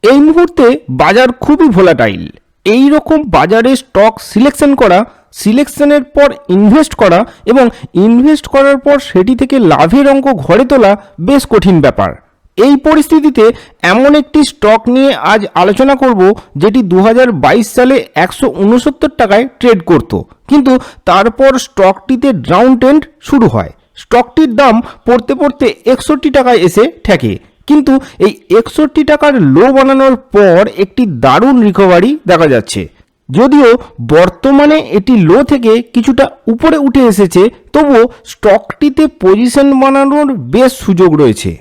এই মুহূর্তে বাজার খুবই ভোলাটাইল। এই রকম বাজারে স্টক সিলেকশন করা, সিলেকশনের পর ইনভেস্ট করা এবং ইনভেস্ট করার পর সেটি থেকে লাভের অঙ্ক ঘরে তোলা বেশ কঠিন ব্যাপার। এই পরিস্থিতিতে এমন একটি স্টক নিয়ে আজ আলোচনা করব যেটি 2022 সালে 169 টাকায় ট্রেড করত, কিন্তু তারপর স্টকটিতে ডাউন ট্রেন্ড শুরু হয়। স্টকটির দাম পড়তে পড়তে 61 টাকায় এসে ঠেকে, কিন্তু এই 61 টাকার লো বানানোর পর একটি দারুণ রিকভারি দেখা যাচ্ছে। যদিও বর্তমানে এটি লো থেকে কিছুটা উপরে উঠে এসেছে, তবুও স্টকটিতে পজিশন বানানোর বেশ সুযোগ রয়েছে।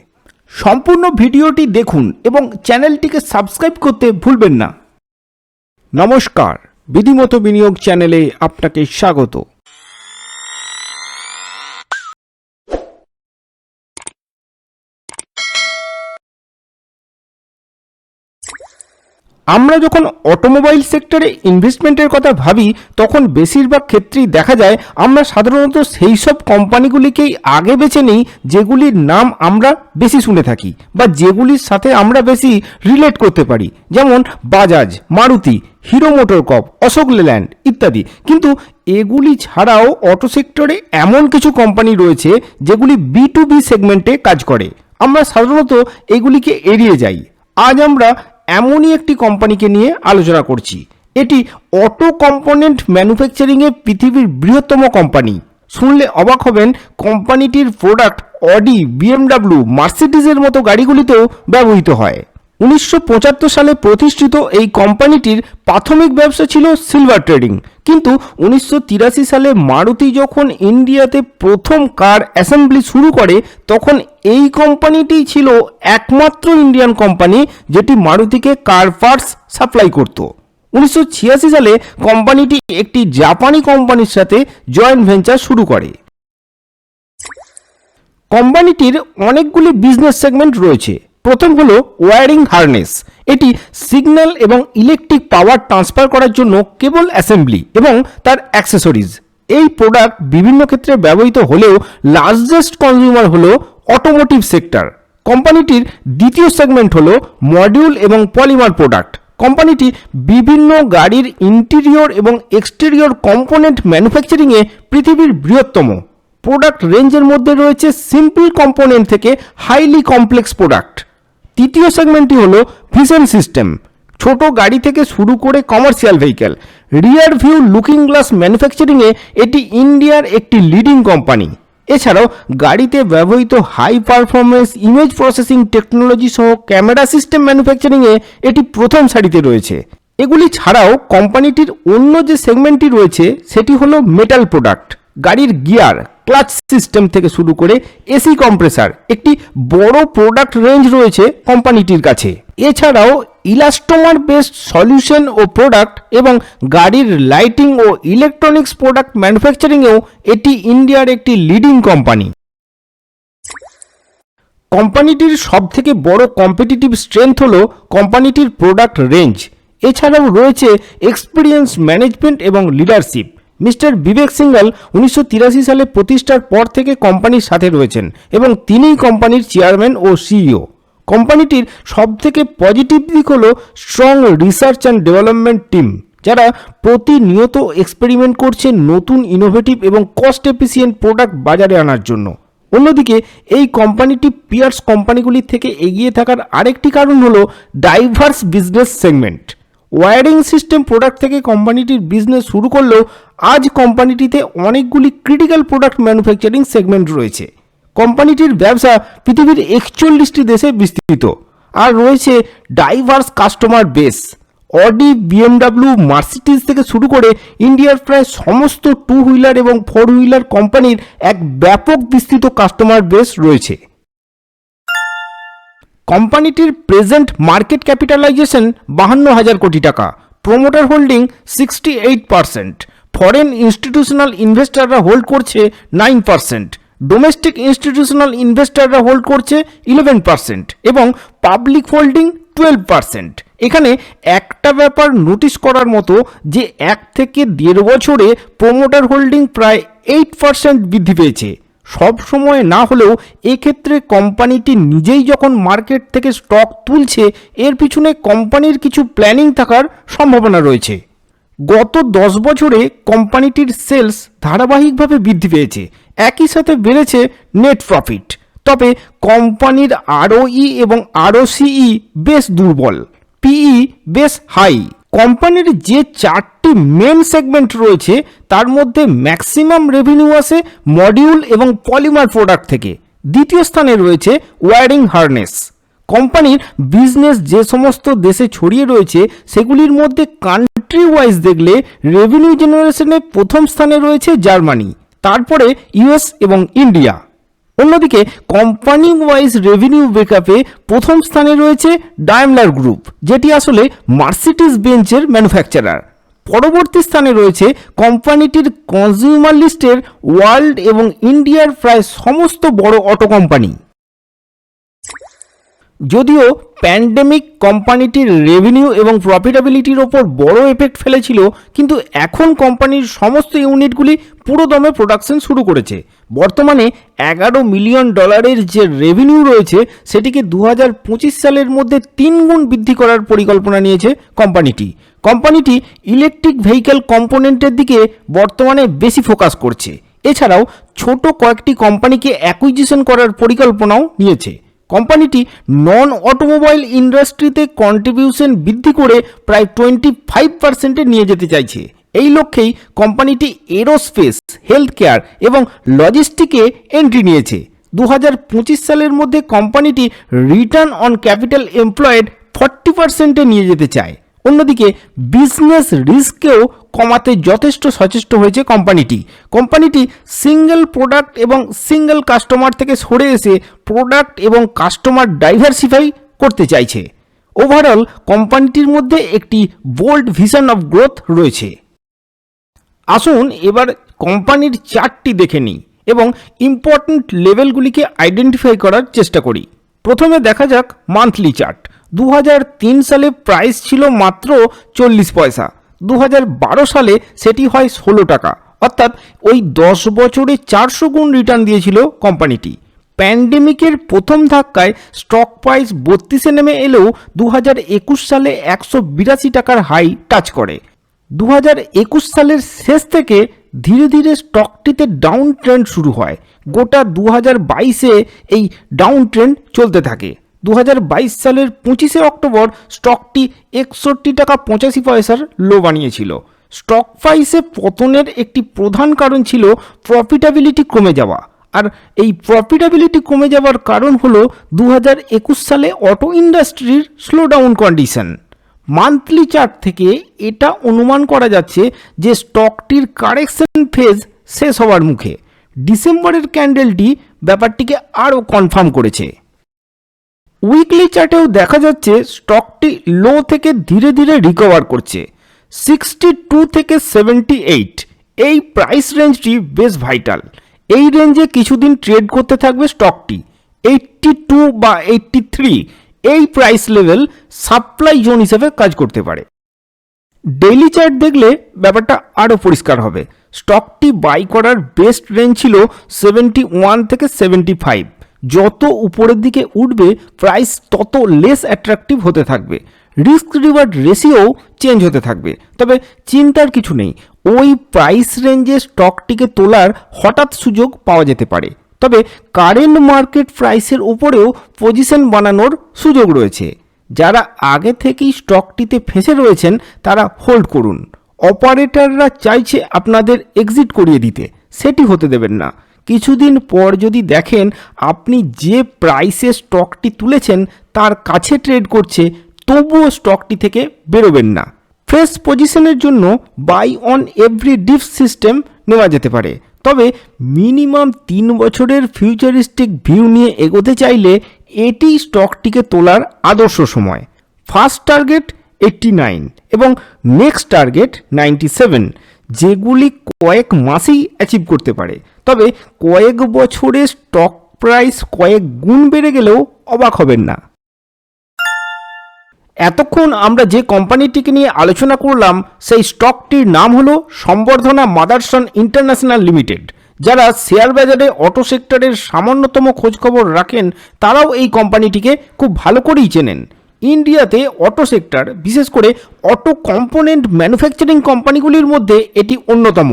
সম্পূর্ণ ভিডিওটি দেখুন এবং চ্যানেলটিকে সাবস্ক্রাইব করতে ভুলবেন না। নমস্কার, বিধিমতো বিনিয়োগ চ্যানেলে আপনাকে স্বাগত। আমরা যখন অটোমোবাইল সেক্টরে ইনভেস্টমেন্টের কথা ভাবি, তখন বেশিরভাগ ক্ষেত্রেই দেখা যায় আমরা সাধারণত সেই সব কোম্পানিগুলিকেই আগে বেছে নিই যেগুলির নাম আমরা বেশি শুনে থাকি বা যেগুলির সাথে আমরা বেশি রিলেট করতে পারি, যেমন বাজাজ, মারুতি, হিরো মোটরকর্প, অশোক লেল্যান্ড ইত্যাদি। কিন্তু এগুলি ছাড়াও অটো সেক্টরে এমন কিছু কোম্পানি রয়েছে যেগুলি B2B সেগমেন্টে কাজ করে। আমরা সাধারণত এগুলিকে এড়িয়ে যাই। আজ আমরা এমনই একটি কোম্পানিকে নিয়ে আলোচনা করছি। এটি অটো কম্পোনেন্ট ম্যানুফ্যাকচারিংয়ে পৃথিবীর বৃহত্তম কোম্পানি। শুনলে অবাক হবেন, কোম্পানিটির প্রোডাক্ট অডি, BMW, মার্সিডিজের মতো গাড়িগুলিতেও ব্যবহৃত হয়। 1975 সালে প্রতিষ্ঠিত এই কোম্পানিটির প্রাথমিক ব্যবসা ছিল সিলভার ট্রেডিং, কিন্তু 1983 সালে মারুতি যখন ইন্ডিয়াতে প্রথম কার অ্যাসেম্বলি শুরু করে, তখন এই কোম্পানিটি ছিল একমাত্র ইন্ডিয়ান কোম্পানি যেটি মারুতিকে কার পার্টস সাপ্লাই করত। 1986 সালে কোম্পানিটি একটি জাপানি কোম্পানির সাথে জয়েন্ট ভেঞ্চার শুরু করে। কোম্পানিটির অনেকগুলি বিজনেস সেগমেন্ট রয়েছে। প্রথম হলো ওয়্যারিং হার্নেস। এটি সিগন্যাল এবং ইলেকট্রিক পাওয়ার ট্রান্সফার করার জন্য কেবল অ্যাসেম্বলি এবং তার অ্যাক্সেসরিজ। এই প্রোডাক্ট বিভিন্ন ক্ষেত্রে ব্যবহৃত হলেও লার্জেস্ট কনজিউমার হলো অটোমোটিভ সেক্টর। কোম্পানিটির দ্বিতীয় সেগমেন্ট হলো মডিউল এবং পলিমার প্রোডাক্ট। কোম্পানিটি বিভিন্ন গাড়ির ইন্টেরিয়র এবং এক্সটেরিয়র কম্পোনেন্ট ম্যানুফ্যাকচারিংয়ে পৃথিবীর বৃহত্তম। প্রোডাক্ট রেঞ্জের মধ্যে রয়েছে সিম্পল কম্পোনেন্ট থেকে হাইলি কমপ্লেক্স প্রোডাক্ট। তৃতীয় সেগমেন্টটি হলো ভিশন সিস্টেম। ছোট গাড়ি থেকে শুরু করে commercial vehicle, rear view looking glass ম্যানুফ্যাকচারিংয়ে এটি ইন্ডিয়ার একটি লিডিং কোম্পানি। এছাড়াও গাড়িতে ব্যবহৃত high performance image processing technology সহ ক্যামেরা সিস্টেম ম্যানুফ্যাকচারিংয়ে এটি প্রথম সারিতে রয়েছে। এগুলি ছাড়াও কোম্পানিটির অন্য যে সেগমেন্টটি রয়েছে সেটি হলো মেটাল প্রোডাক্ট। গাড়ির গিয়ার, ক্লাচ সিস্টেম থেকে শুরু করে এসি কম্প্রেসার, একটি বড় প্রোডাক্ট রেঞ্জ রয়েছে কোম্পানিটির কাছে। এছাড়াও ইলাস্টোমার বেসড সলিউশন ও প্রোডাক্ট এবং গাড়ির লাইটিং ও ইলেকট্রনিক্স প্রোডাক্ট ম্যানুফ্যাকচারিংয়েও এটি ইন্ডিয়ার একটি লিডিং কোম্পানি। কোম্পানিটির সবথেকে বড় কম্পিটিটিভ স্ট্রেংথ হলো কোম্পানিটির প্রোডাক্ট রেঞ্জ। এছাড়াও রয়েছে এক্সপিরিয়েন্স ম্যানেজমেন্ট এবং লিডারশিপ। মিস্টার বিবেক সিঙ্গাল 1983 সালে প্রতিষ্ঠার পর থেকে কোম্পানির সাথে রয়েছেন এবং তিনিই কোম্পানির চেয়ারম্যান ও সিইও। কোম্পানিটির সবথেকে পজিটিভ দিক হলো strong research and development team, যারা প্রতিনিয়ত এক্সপেরিমেন্ট করছে নতুন ইনোভেটিভ এবং কস্ট এফিসিয়েন্ট প্রোডাক্ট বাজারে আনার জন্য। অন্যদিকে এই কোম্পানিটি পিয়ার্স কোম্পানিগুলির থেকে এগিয়ে থাকার আরেকটি কারণ হলো diverse business segment. Wiring system product থেকে কোম্পানিটির বিজনেস শুরু করলেও আজ কোম্পানিটিতে অনেকগুলি ক্রিটিক্যাল প্রোডাক্ট ম্যানুফ্যাকচারিং সেগমেন্ট রয়েছে। কোম্পানিটির ব্যবসা পৃথিবীর 41টি দেশে বিস্তৃত আর রয়েছে diverse customer base. Audi, BMW, Mercedes থেকে শুরু করে ইন্ডিয়ার প্রায় সমস্ত টু হুইলার এবং ফোর হুইলার কোম্পানির এক ব্যাপক বিস্তৃত কাস্টমার বেস রয়েছে। কোম্পানিটির প্রেজেন্ট মার্কেট ক্যাপিটালাইজেশন 52,000 কোটি টাকা, প্রোমোটার হোল্ডিং 68%, ফরেন ইনস্টিটিউশনাল ইনভেস্টররা হোল্ড করছে 9%, ডোমেস্টিক ইনস্টিটিউশনাল ইনভেস্টররা হোল্ড করছে 11% এবং পাবলিক হোল্ডিং 12%। এখানে একটা ব্যাপার নোটিশ করার মতো যে 1 থেকে 1.5 বছরে প্রোমোটার হোল্ডিং প্রায় 8% বৃদ্ধি পেয়েছে। সব সময় না হলেও এক্ষেত্রে কোম্পানিটি নিজেই যখন মার্কেট থেকে স্টক তুলছে এর পিছনে কোম্পানির কিছু প্ল্যানিং থাকার সম্ভাবনা রয়েছে। গত 10 বছরে কোম্পানিটির সেলস ধারাবাহিকভাবে বৃদ্ধি পেয়েছে, একই সাথে বেড়েছে নেট প্রফিট। তবে কোম্পানির আরওই এবং আরওসিই বেশ দুর্বল, পিই বেশ হাই। কোম্পানির যে 4টি মেন সেগমেন্ট রয়েছে তার মধ্যে ম্যাক্সিমাম রেভিনিউ আসে মডিউল এবং পলিমার প্রোডাক্ট থেকে। দ্বিতীয় স্থানে রয়েছে ওয়্যারিং হার্নেস। কোম্পানির বিজনেস যে সমস্ত দেশে ছড়িয়ে রয়েছে সেগুলির মধ্যে কান্ট্রি ওয়াইজ দেখলে রেভিনিউ জেনারেশনে প্রথম স্থানে রয়েছে জার্মানি, তারপরে ইউএস এবং ইন্ডিয়া। অন্যদিকে কোম্পানি ওয়াইজ রেভিনিউ ব্রেকআপে প্রথম স্থানে রয়েছে ডাইমলার গ্রুপ, যেটি আসলে মার্সিডিজ বেঞ্চের ম্যানুফ্যাকচারার। পরবর্তী স্থানে রয়েছে কোম্পানিটির কনজিউমার লিস্টের ওয়ার্ল্ড এবং ইন্ডিয়ার প্রায় সমস্ত বড় অটো কোম্পানি। যদিও প্যান্ডেমিক কোম্পানিটির রেভিনিউ এবং প্রফিটেবিলিটির ওপর বড় এফেক্ট ফেলেছিল, কিন্তু এখন কোম্পানির সমস্ত ইউনিটগুলি পুরোদমে প্রোডাকশন শুরু করেছে। বর্তমানে $11 মিলিয়ন যে রেভিনিউ রয়েছে সেটিকে 2025 সালের মধ্যে 3 গুণ বৃদ্ধি করার পরিকল্পনা নিয়েছে কোম্পানিটি ইলেকট্রিক ভেহিকেল কম্পোনেন্টের দিকে বর্তমানে বেশি ফোকাস করছে। এছাড়াও ছোট কয়েকটি কোম্পানিকে অ্যাকুইজিশন করার পরিকল্পনাও নিয়েছে। কোম্পানিটি নন অটোমোবাইল ইন্ডাস্ট্রিতে কন্ট্রিবিউশন বৃদ্ধি করে প্রায় 25% নিয়ে যেতে চাইছে। এই লক্ষ্যেই কোম্পানিটি এরোস্পেস, হেলথ কেয়ার এবং লজিস্টিকে এন্ট্রি নিয়েছে। 2025 সালের মধ্যে কোম্পানিটি রিটার্ন অন ক্যাপিটাল এমপ্লয়েড 40% নিয়ে যেতে চায়। অন্যদিকে বিজনেস রিস্ককেও কমাতে যথেষ্ট সচেষ্ট হয়েছে কোম্পানিটি সিঙ্গেল প্রোডাক্ট এবং সিঙ্গেল কাস্টমার থেকে সরে এসে প্রোডাক্ট এবং কাস্টমার ডাইভার্সিফাই করতে চাইছে। ওভারঅল কোম্পানিটির মধ্যে একটি বোল্ড ভিশন অফ গ্রোথ রয়েছে। আসুন এবার কোম্পানির চার্টটি দেখে নিই এবং ইম্পর্ট্যান্ট লেভেলগুলিকে আইডেন্টিফাই করার চেষ্টা করি। প্রথমে দেখা যাক মান্থলি চার্ট। 2003 সালে প্রাইস ছিল মাত্র 40 পয়সা, 2012 সালে সেটি হয় 16 টাকা, অর্থাৎ ওই 10 বছরে 400 গুণ রিটার্ন দিয়েছিল কোম্পানিটি। প্যান্ডেমিকের প্রথম ধাক্কায় স্টক প্রাইস 32-এ নেমে এলেও 2021 সালে 182 টাকার হাই টাচ করে। 2021 সালের শেষ থেকে ধীরে ধীরে স্টকটিতে ডাউন ট্রেন্ড শুরু হয়। গোটা 2022-এ এই ডাউন ট্রেন্ড চলতে থাকে। 2022 সালের 25শে অক্টোবর স্টকটি 61 টাকা 85 পয়সার লো বানিয়েছিল। স্টক প্রাইসে পতনের একটি প্রধান কারণ ছিল প্রফিটেবিলিটি কমে যাওয়া, আর এই প্রফিটেবিলিটি কমে যাওয়ার কারণ হলো 2021 সালে অটো ইন্ডাস্ট্রির স্লোডাউন কন্ডিশন। মান্থলি চার্ট থেকে এটা অনুমান করা যাচ্ছে যে স্টকটির কারেকশন ফেজ শেষ হওয়ার মুখে। ডিসেম্বরের ক্যান্ডেলটি ব্যাপারটিকে আরও কনফার্ম করেছে। উইকলি চার্টেও দেখা যাচ্ছে স্টকটি লো থেকে ধীরে ধীরে রিকভার করছে। 62 থেকে 78 এই প্রাইস রেঞ্জটি বেশ ভাইটাল। এই রেঞ্জে কিছুদিন ট্রেড করতে থাকবে স্টকটি। 82 বা 83 এই প্রাইস লেভেল সাপ্লাই জোন হিসেবে কাজ করতে পারে। ডেইলি চার্ট দেখলে ব্যাপারটা আরও পরিষ্কার হবে। স্টকটি বাই করার বেস্ট রেঞ্জ ছিল 71 থেকে 75। যত উপরের দিকে উঠবে প্রাইস তত লেস অ্যাট্রাকটিভ হতে থাকবে। রিস্ক রিওয়ার্ড রেশিও চেঞ্জ হতে থাকবে। তবে চিন্তার কিছু নেই, ওই প্রাইস রেঞ্জে স্টকটিকে তোলার হঠাৎ সুযোগ পাওয়া যেতে পারে। তবে কারেন্ট মার্কেট প্রাইসের উপরেও পজিশন বানানোর সুযোগ রয়েছে। যারা আগে থেকেই স্টকটিতে ফেঁসে রয়েছেন তারা হোল্ড করুন। অপারেটররা চাইছে আপনাদের এক্সিট করিয়ে দিতে, সেটি হতে দেবেন না। কিছুদিন পর যদি দেখেন আপনি যে প্রাইসে স্টকটি তুলেছেন তার কাছে ট্রেড করছে, তবুও স্টকটি থেকে বেরোবেন না। ফ্রেশ পজিশনের জন্য buy on every dip system নেওয়া যেতে পারে। তবে মিনিমাম 3 বছরের ফিউচারিস্টিক ভিউ নিয়ে এগোতে চাইলে এটি স্টকটিকে তোলার আদর্শ সময়। ফার্স্ট টার্গেট 89 এবং নেক্সট টার্গেট 97, যেগুলি কয়েক মাসেই অ্যাচিভ করতে পারে। তবে কয়েক বছরে স্টক প্রাইস কয়েক গুণ বেড়ে গেলেও অবাক হবেন না। এতক্ষণ আমরা যে কোম্পানিটিকে নিয়ে আলোচনা করলাম সেই স্টকটির নাম হলো সম্বর্ধনা মাদারসন ইন্টারন্যাশনাল লিমিটেড, যারা শেয়ার বাজারে অটো সেক্টরের সামান্যতম খোঁজখবর রাখেন তারাও এই কোম্পানিটিকে খুব ভালো করেই চেনেন। ইন্ডিয়াতে অটো সেক্টর, বিশেষ করে অটো কম্পোনেন্ট ম্যানুফ্যাকচারিং কোম্পানিগুলির মধ্যে এটি অন্যতম।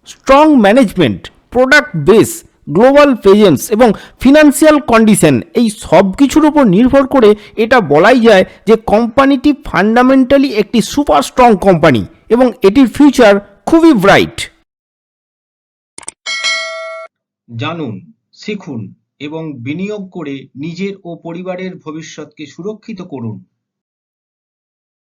Strong management, product base, global presence এবং ফিনান্সিয়াল কন্ডিশন, এই সব কিছুর উপর নির্ভর করে এটা বলাই যায় যে কোম্পানিটি ফান্ডামেন্টালি একটি সুপার স্ট্রং কোম্পানি এবং এটির ফিউচার খুবই ব্রাইট। জানুন, শিখুন এবং বিনিয়োগ করে নিজের ও পরিবারের ভবিষ্যৎকে সুরক্ষিত করুন।